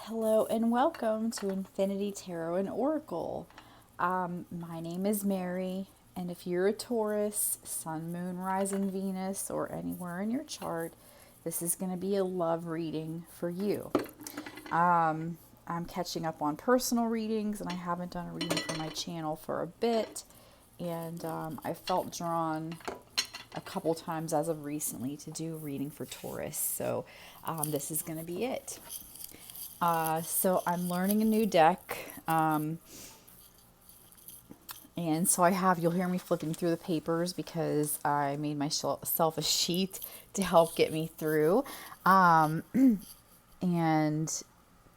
Hello and welcome to Infinity Tarot and Oracle. My name is Mary, and if you're a Taurus, Sun, Moon, Rising, Venus, or anywhere in your chart, this is going to be a love reading for you. I'm catching up on personal readings, and I haven't done a reading for my channel for a bit, and I felt drawn a couple times as of recently to do a reading for Taurus, so this is going to be it. So I'm learning a new deck. And so you'll hear me flipping through the papers because I made myself a sheet to help get me through. And,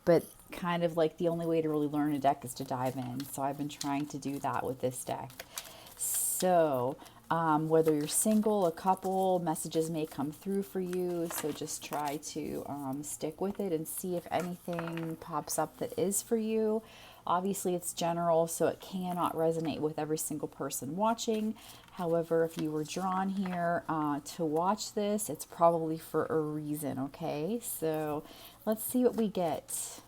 but kind of like the only way to really learn a deck is to dive in. So I've been trying to do that with this deck. So, whether you're single, a couple, messages may come through for you. So just try to stick with it and see if anything pops up that is for you. Obviously, it's general, so it cannot resonate with every single person watching. However, if you were drawn here to watch this, it's probably for a reason, okay? So let's see what we get.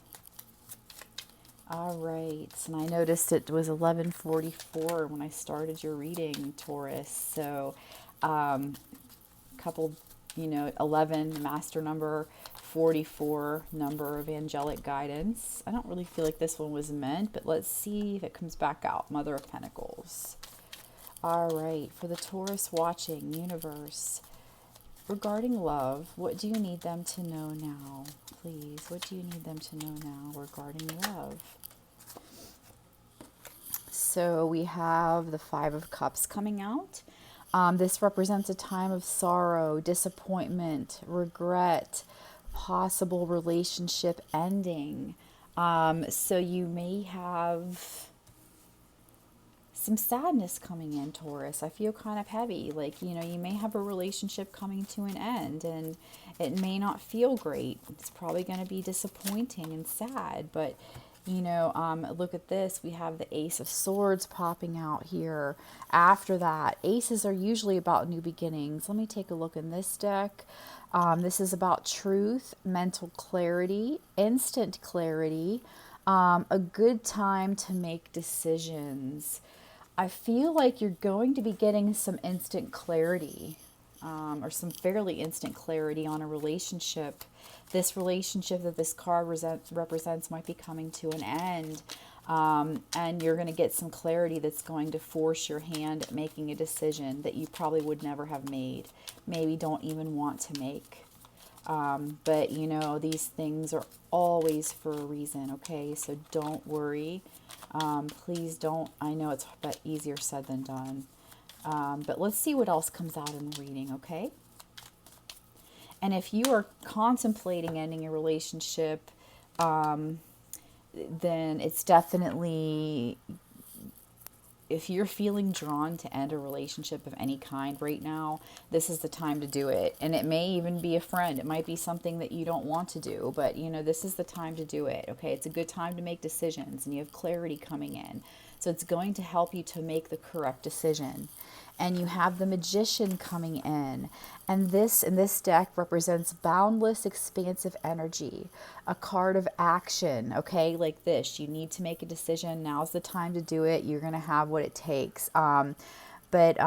All right, and I noticed it was 11:44 when I started your reading, Taurus. So, couple, 11 master number, 44 number of angelic guidance. I don't really feel like this one was meant, but let's see if it comes back out. Mother of Pentacles. All right, for the Taurus watching, universe. Regarding love, what do you need them to know now? Please, what do you need them to know now regarding love? So we have the Five of Cups coming out. This represents a time of sorrow, disappointment, regret, possible relationship ending. So you may have some sadness coming in, Taurus. I feel kind of heavy. Like, you may have a relationship coming to an end and it may not feel great. It's probably going to be disappointing and sad, but look at this. We have the Ace of Swords popping out here. After that, aces are usually about new beginnings. Let me take a look in this deck. This is about truth, mental clarity, instant clarity, a good time to make decisions. I feel like you're going to be getting some instant clarity, or some fairly instant clarity on a relationship. This relationship that this card represents might be coming to an end. And you're going to get some clarity that's going to force your hand at making a decision that you probably would never have made. Maybe don't even want to make. But these things are always for a reason, okay? So don't worry. Please don't. I know it's easier said than done. But let's see what else comes out in the reading, okay? And if you are contemplating ending a relationship, then it's definitely, if you're feeling drawn to end a relationship of any kind right now, this is the time to do it. And it may even be a friend. It might be something that you don't want to do, but this is the time to do it. Okay, it's a good time to make decisions and you have clarity coming in. So it's going to help you to make the correct decision. And you have the Magician coming in. And this in this deck represents boundless, expansive energy, a card of action, okay? Like this, you need to make a decision. Now's the time to do it. You're going to have what it takes. But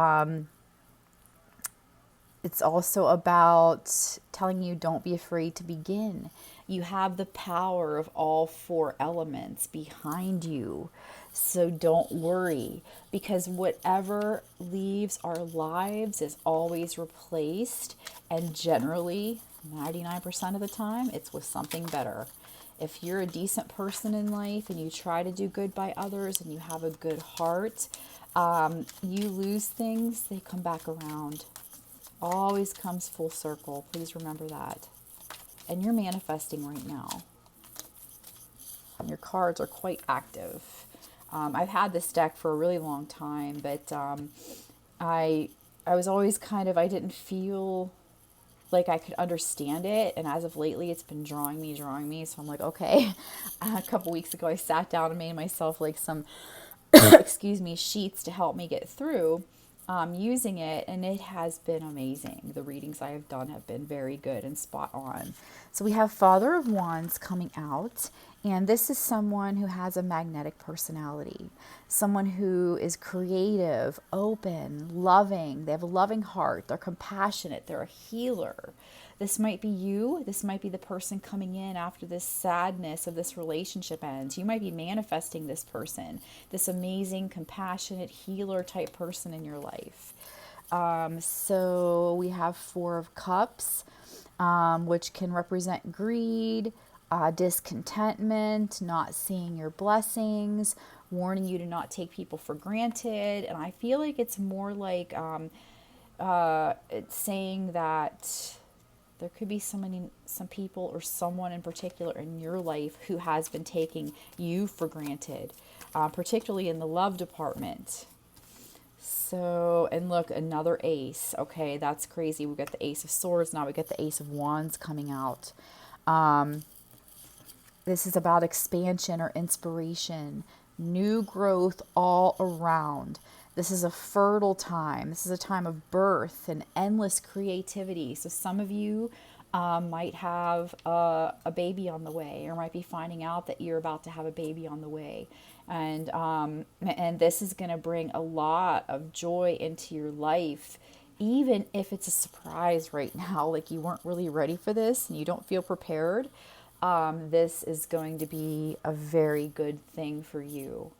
it's also about telling you don't be afraid to begin. You have the power of all four elements behind you. So don't worry, because whatever leaves our lives is always replaced, and generally 99% of the time it's with something better. If you're a decent person in life and you try to do good by others and you have a good heart, you lose things, they come back around. Always comes full circle. Please remember that. And you're manifesting right now. And your cards are quite active. I've had this deck for a really long time, but I was always I didn't feel like I could understand it. And as of lately, it's been drawing me. So I'm like, okay. A couple weeks ago, I sat down and made myself like some, excuse me, sheets to help me get through. using it, and it has been amazing. The readings I have done have been very good and spot on. So we have Father of Wands coming out, and this is someone who has a magnetic personality, someone who is creative, open, loving. They have a loving heart. They're compassionate. They're a healer. This might be you. This might be the person coming in after this sadness of this relationship ends. You might be manifesting this person, this amazing, compassionate, healer type person in your life. So we have Four of Cups, which can represent greed, discontentment, not seeing your blessings, warning you to not take people for granted. And I feel like it's more like it's saying that there could be some people or someone in particular in your life who has been taking you for granted, particularly in the love department. So, and look, another ace. Okay, that's crazy. We got the Ace of Swords. Now we got the Ace of Wands coming out. This is about expansion or inspiration, new growth all around. This is a fertile time. This is a time of birth and endless creativity. So some of you might have a baby on the way, or might be finding out that you're about to have a baby on the way. And this is going to bring a lot of joy into your life, even if it's a surprise right now, like you weren't really ready for this and you don't feel prepared. This is going to be a very good thing for you.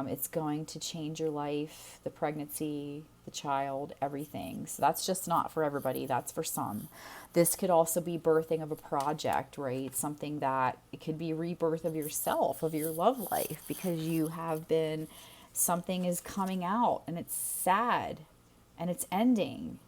It's going to change your life, the pregnancy, the child, everything. So that's just not for everybody. That's for some. This could also be birthing of a project, right? Something that it could be rebirth of yourself, of your love life, because you have been, something is coming out and it's sad and it's ending.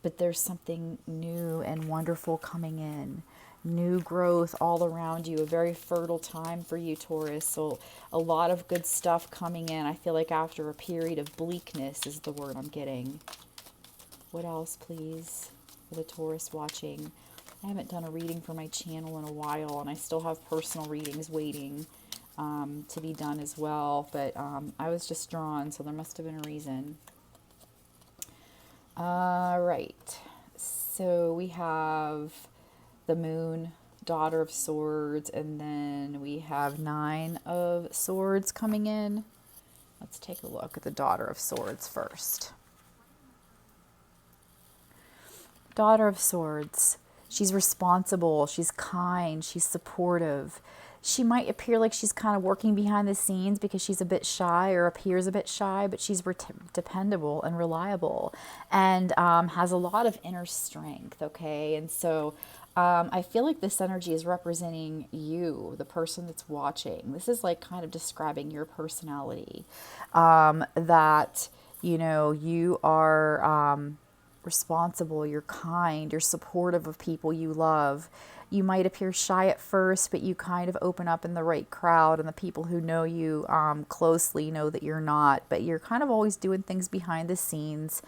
But there's something new and wonderful coming in. New growth all around you, a very fertile time for you, Taurus. So a lot of good stuff coming in. I feel like after a period of bleakness is the word I'm getting. What else, please, for the Taurus watching? I haven't done a reading for my channel in a while, and I still have personal readings waiting to be done as well. But I was just drawn, so there must have been a reason. All right. So we have the Moon, Daughter of Swords, and then we have Nine of Swords coming in. Let's take a look at the Daughter of Swords first. Daughter of Swords. She's responsible, she's kind, she's supportive. She might appear like she's kind of working behind the scenes because she's a bit shy or appears a bit shy, but she's dependable and reliable, and has a lot of inner strength, okay? And so I feel like this energy is representing you, the person that's watching. This is like kind of describing your personality, that, you know, you are responsible, you're kind, you're supportive of people you love. You might appear shy at first, but you kind of open up in the right crowd, and the people who know you closely know that you're not. But you're kind of always doing things behind the scenes.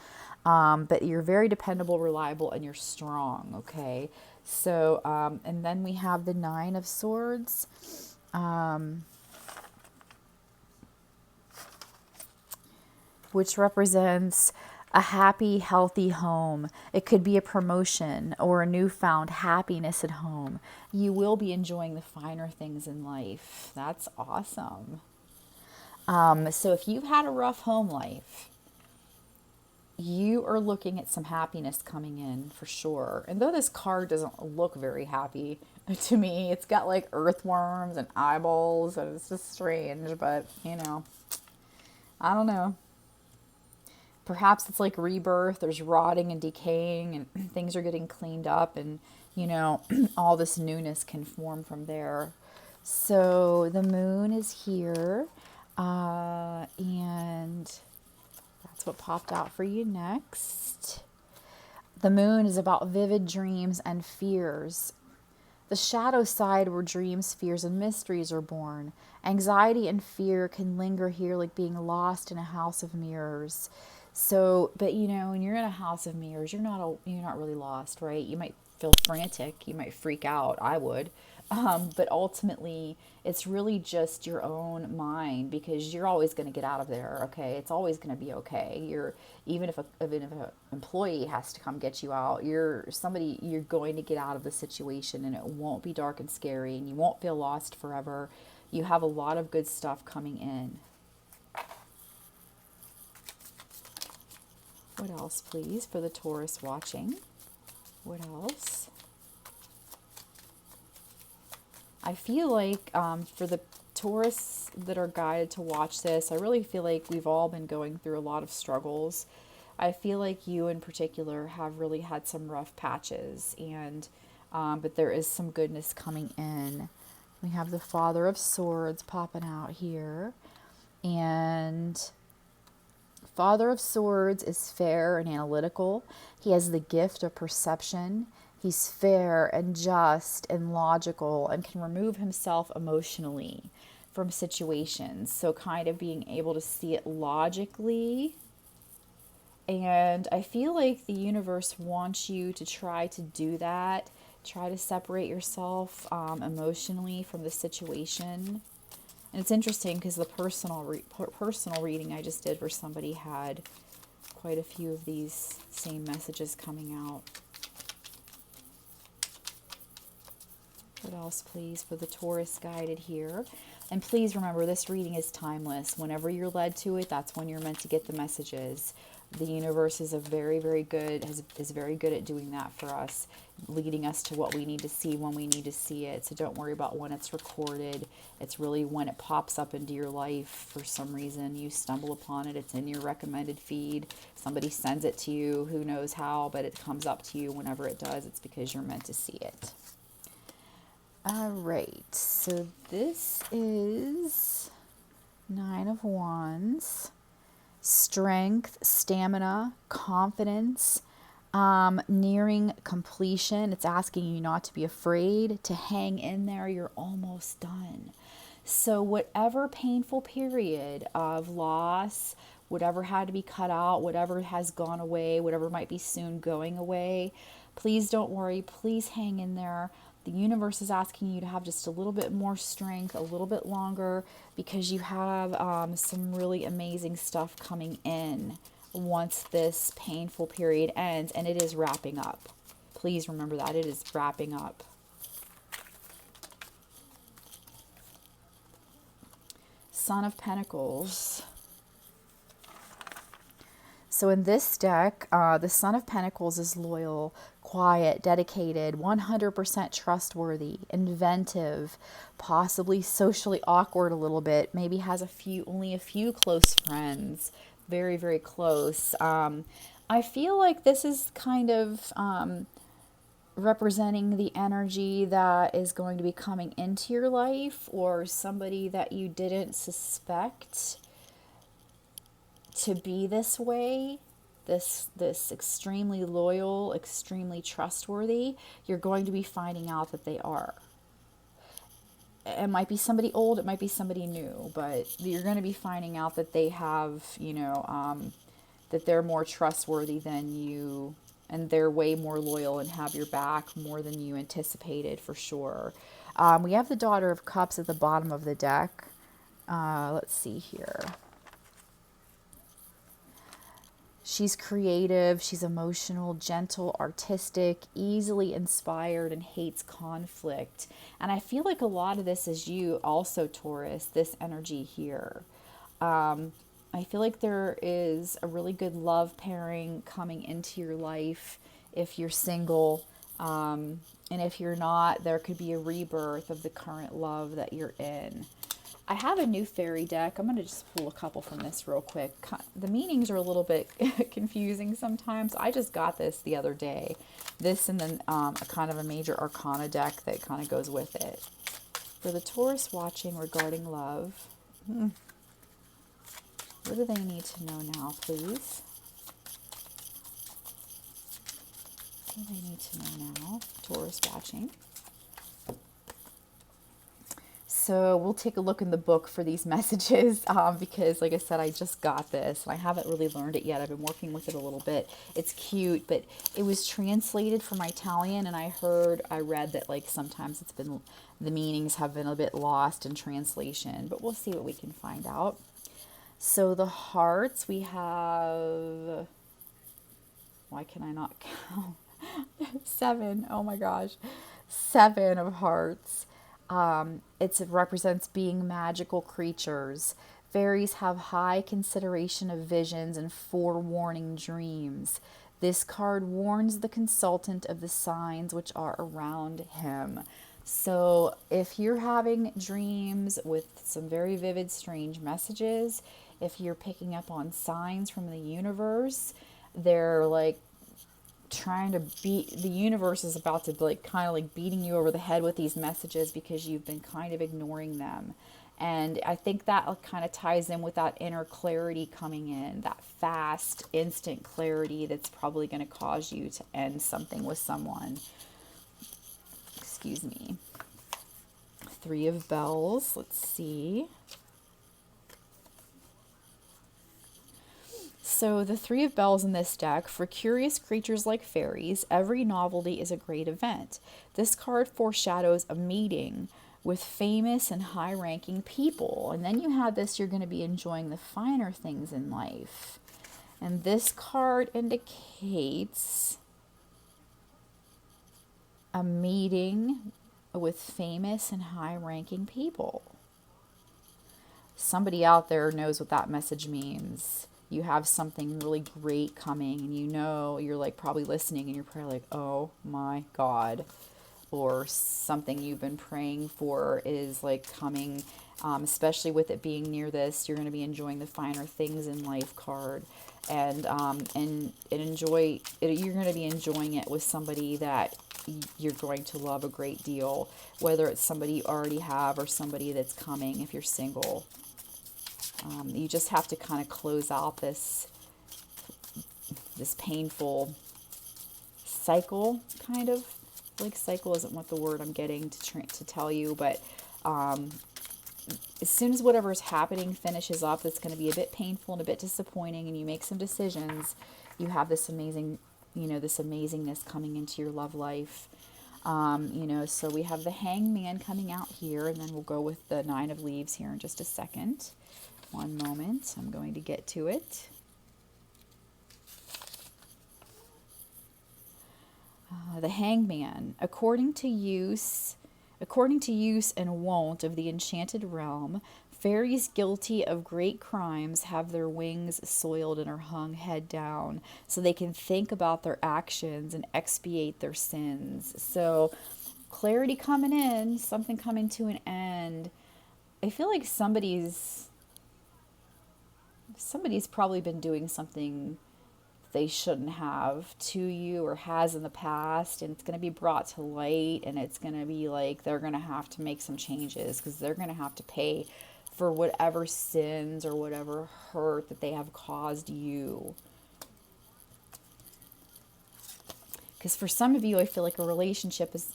But you're very dependable, reliable, and you're strong, okay? So, and then we have the Nine of Swords. Which represents a happy, healthy home. It could be a promotion or a newfound happiness at home. You will be enjoying the finer things in life. That's awesome. So if you've had a rough home life, you are looking at some happiness coming in for sure. And though this card doesn't look very happy to me, it's got like earthworms and eyeballs, and it's just strange, but you know, I don't know. Perhaps it's like rebirth. There's rotting and decaying, and things are getting cleaned up, and you know, all this newness can form from there. So the Moon is here, and that's what popped out for you next. The Moon is about vivid dreams and fears. The shadow side, where dreams, fears, and mysteries are born. Anxiety and fear can linger here like being lost in a house of mirrors. So, but you know, when you're in a house of mirrors, you're not really lost, right? You might feel frantic. You might freak out. I would. But ultimately, it's really just your own mind, because you're always going to get out of there. Okay, it's always going to be okay. You're even if an employee has to come get you out, you're going to get out of the situation, and it won't be dark and scary, and you won't feel lost forever. You have a lot of good stuff coming in. What else, please, for the Taurus watching? What else? I feel like for the Taurus that are guided to watch this, I really feel like we've all been going through a lot of struggles. I feel like you in particular have really had some rough patches, and but there is some goodness coming in. We have the Father of Swords popping out here, and Father of Swords is fair and analytical. He has the gift of perception. He's fair and just and logical, and can remove himself emotionally from situations. So kind of being able to see it logically. And I feel like the universe wants you to try to do that. Try to separate yourself emotionally from the situation. And it's interesting because the personal reading I just did for somebody had quite a few of these same messages coming out. What else, please, for the Taurus guided here? And please remember, this reading is timeless. Whenever you're led to it, that's when you're meant to get the messages. The universe is very good at doing that for us, leading us to what we need to see when we need to see it. So don't worry about when it's recorded. It's really when it pops up into your life for some reason. You stumble upon it. It's in your recommended feed. Somebody sends it to you. Who knows how, but it comes up to you whenever it does. It's because you're meant to see it. All right, so this is Nine of Wands. Strength, stamina, confidence, nearing completion. It's asking you not to be afraid, to hang in there. You're almost done. So whatever painful period of loss, whatever had to be cut out, whatever has gone away, whatever might be soon going away, please don't worry. Please hang in there. The universe is asking you to have just a little bit more strength, a little bit longer, because you have some really amazing stuff coming in once this painful period ends, and it is wrapping up. Please remember that. It is wrapping up. Son of Pentacles. So in this deck, the Son of Pentacles is loyal, quiet, dedicated, 100% trustworthy, inventive, possibly socially awkward a little bit, maybe has only a few close friends, very close. I feel like this is kind of representing the energy that is going to be coming into your life, or somebody that you didn't suspect to be this way, this extremely loyal, extremely trustworthy. You're going to be finding out that they are. It might be somebody old, it might be somebody new, but you're going to be finding out that they have, that they're more trustworthy than you, and they're way more loyal and have your back more than you anticipated, for sure. We have the Daughter of Cups at the bottom of the deck. Let's see here. She's creative, she's emotional, gentle, artistic, easily inspired, and hates conflict. And I feel like a lot of this is you also, Taurus, this energy here. I feel like there is a really good love pairing coming into your life if you're single. And if you're not, there could be a rebirth of the current love that you're in. I have a new fairy deck. I'm going to just pull a couple from this real quick. The meanings are a little bit confusing sometimes. I just got this the other day. This and then a kind of a major arcana deck that kind of goes with it. For the Taurus watching regarding love, what do they need to know now, please? What do they need to know now, Taurus watching? So we'll take a look in the book for these messages because, like I said, I just got this and I haven't really learned it yet. I've been working with it a little bit. It's cute, but it was translated from Italian, and I read that like sometimes the meanings have been a bit lost in translation, but we'll see what we can find out. So the hearts, we have, why can I not count? 7. Oh my gosh. 7 of hearts. It represents being magical creatures. Fairies have high consideration of visions and forewarning dreams. This card warns the consultant of the signs which are around him. So, if you're having dreams with some very vivid, strange messages, if you're picking up on signs from the universe, they're like trying to beat the universe is about to like kind of like beating you over the head with these messages because you've been kind of ignoring them. And I think that kind of ties in with that inner clarity coming in, that fast instant clarity that's probably going to cause you to end something with someone. Excuse me. 3 of bells, let's see. So the 3 of bells in this deck, for curious creatures like fairies, every novelty is a great event. This card foreshadows a meeting with famous and high-ranking people. And then you have this, you're going to be enjoying the finer things in life. And this card indicates a meeting with famous and high-ranking people. Somebody out there knows what that message means. You have something really great coming, and you know, you're like probably listening and you're probably like, oh my God. Or something you've been praying for is like coming, especially with it being near this, you're going to be enjoying the finer things in life card. And enjoy it, you're going to be enjoying it with somebody that you're going to love a great deal, whether it's somebody you already have or somebody that's coming if you're single. You just have to kind of close out this painful cycle, kind of. Like cycle isn't what the word I'm getting to tell you, but as soon as whatever's happening finishes up, that's going to be a bit painful and a bit disappointing, and you make some decisions, you have this amazing, this amazingness coming into your love life. So we have the Hangman coming out here, and then we'll go with the 9 of Leaves here in just a second. One moment, I'm going to get to it. The Hangman, according to use and wont of the enchanted realm, fairies guilty of great crimes have their wings soiled and are hung head down so they can think about their actions and expiate their sins. So clarity coming in, something coming to an end. I feel like somebody's probably been doing something they shouldn't have to you or has in the past, and it's going to be brought to light, and it's going to be like they're going to have to make some changes because they're going to have to pay for whatever sins or whatever hurt that they have caused you. Because for some of you, I feel like a relationship is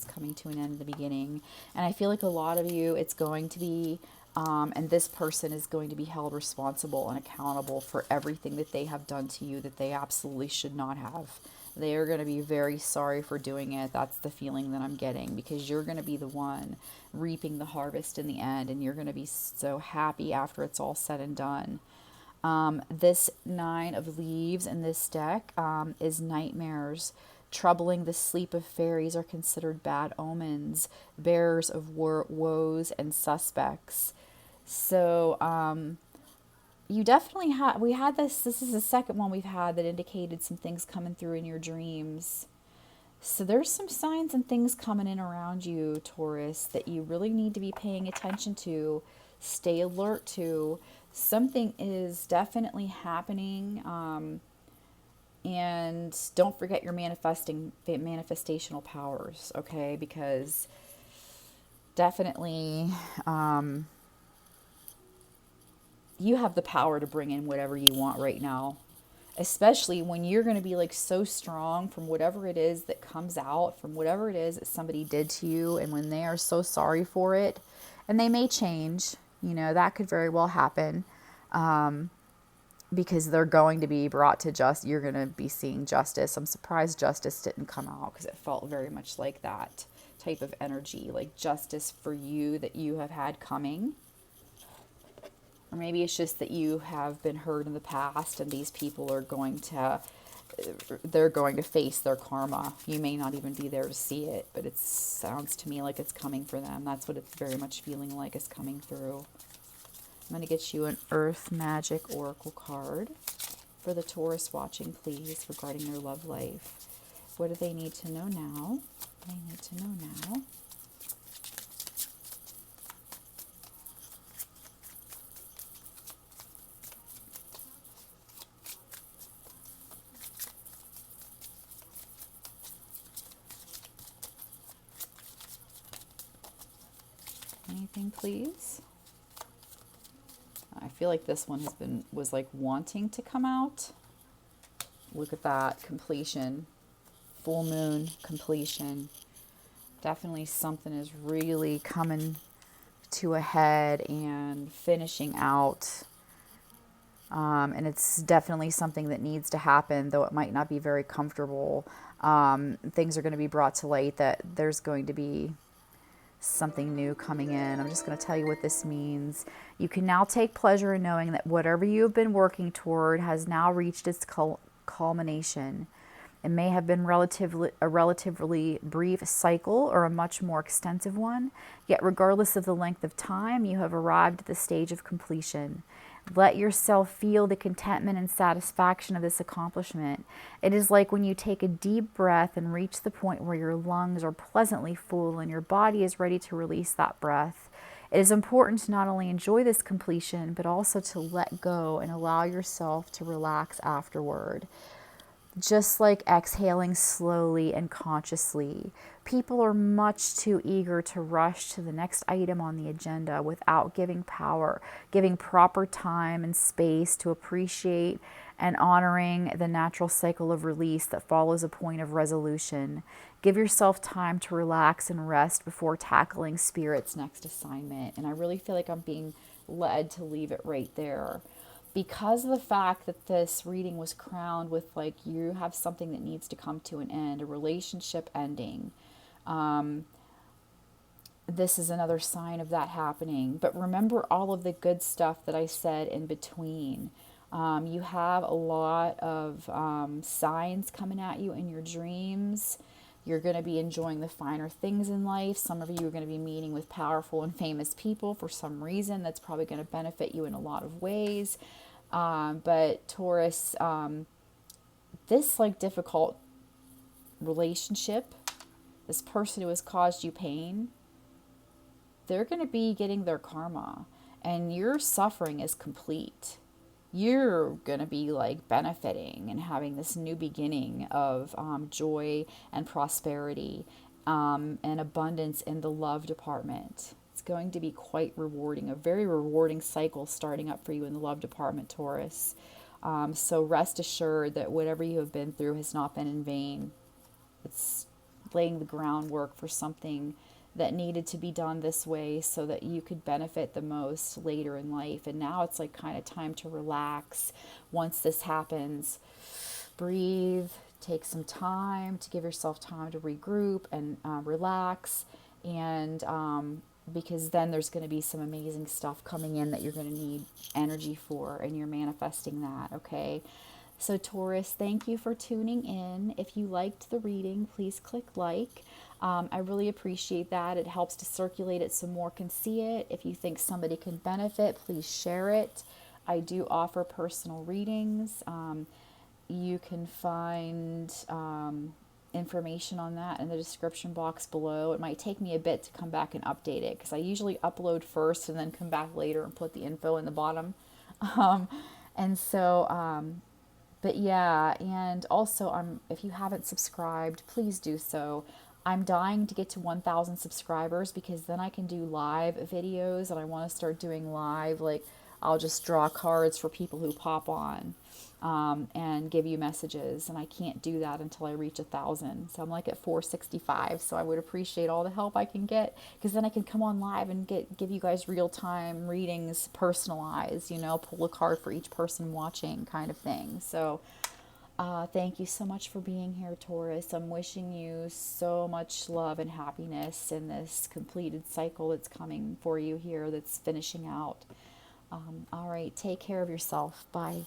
coming to an end in the beginning. And I feel like a lot of you, it's going to be, and this person is going to be held responsible and accountable for everything that they have done to you that they absolutely should not have. They are going to be very sorry for doing it. That's the feeling that I'm getting, because you're going to be the one reaping the harvest in the end, and you're going to be so happy after it's all said and done. This 9 of Leaves in this deck is nightmares. Troubling the sleep of fairies are considered bad omens, bearers of woes and suspects. So you definitely we had this is the second one we've had that indicated some things coming through in your dreams. So there's some signs and things coming in around you, Taurus, that you really need to be paying attention to, stay alert to. Something is definitely happening, and don't forget your manifestational powers, okay? Because definitely you have the power to bring in whatever you want right now. especially when you're going to be like so strong from whatever it is that comes out, from whatever it is that somebody did to you, and when they are so sorry for it, and they may change, you know, that could very well happen, because they're going to be brought to justice. You're going to be seeing justice. I'm surprised justice didn't come out, because it felt very much like that type of energy, like justice for you that you have had coming. Or maybe it's just that you have been hurt in the past, and these people are going to, they're going to face their karma. You may not even be there to see it, but it sounds to me like it's coming for them. That's what it's very much feeling like is coming through. I'm going to get you an Earth Magic Oracle card for the Taurus watching, please, regarding their love life. What do they need to know now? They need to know now. Anything, please? I feel like this one was like wanting to come out. Look at that, completion, full moon, completion. Definitely something is really coming to a head and finishing out. And it's definitely something that needs to happen, though it might not be very comfortable. Things are going to be brought to light that there's going to be something new coming in. I'm just going to tell you what this means. You can now take pleasure in knowing that whatever you have been working toward has now reached its culmination. It may have been a relatively brief cycle or a much more extensive one, yet regardless of the length of time, you have arrived at the stage of completion. Let yourself feel the contentment and satisfaction of this accomplishment. It is like when you take a deep breath and reach the point where your lungs are pleasantly full and your body is ready to release that breath. It is important to not only enjoy this completion, but also to let go and allow yourself to relax afterward. Just like exhaling slowly and consciously, people are much too eager to rush to the next item on the agenda without giving proper time and space to appreciate and honoring the natural cycle of release that follows a point of resolution. Give yourself time to relax and rest before tackling Spirit's next assignment. And I really feel like I'm being led to leave it right there, because of the fact that this reading was crowned with, like, you have something that needs to come to an end, a relationship ending. This is another sign of that happening. But remember all of the good stuff that I said in between. You have a lot of signs coming at you in your dreams. You're going to be enjoying the finer things in life. Some of you are going to be meeting with powerful and famous people for some reason. That's probably going to benefit you in a lot of ways. But Taurus, this like difficult relationship, this person who has caused you pain, they're going to be getting their karma, and your suffering is complete. You're going to be like benefiting and having this new beginning of joy and prosperity and abundance in the love department. It's going to be quite rewarding, a very rewarding cycle starting up for you in the love department, Taurus. So rest assured that whatever you have been through has not been in vain. It's laying the groundwork for something that needed to be done this way so that you could benefit the most later in life. And now it's like kind of time to relax. Once this happens, breathe, take some time to give yourself time to regroup and relax. And because then there's going to be some amazing stuff coming in that you're going to need energy for, and you're manifesting that, okay? So Taurus, thank you for tuning in. If you liked the reading, please click like. I really appreciate that. It helps to circulate it so more can see it. If you think somebody can benefit, please share it. I do offer personal readings. You can find information on that in the description box below. It might take me a bit to come back and update it, because I usually upload first and then come back later and put the info in the bottom. But yeah, and also if you haven't subscribed, please do so. I'm dying to get to 1,000 subscribers, because then I can do live videos, and I want to start doing live, like I'll just draw cards for people who pop on, and give you messages. And I can't do that until I reach 1,000. So I'm like at 465. So I would appreciate all the help I can get, because then I can come on live and give you guys real time readings, personalized, pull a card for each person watching kind of thing. So thank you so much for being here, Taurus. I'm wishing you so much love and happiness in this completed cycle that's coming for you here, that's finishing out. All right, take care of yourself. Bye.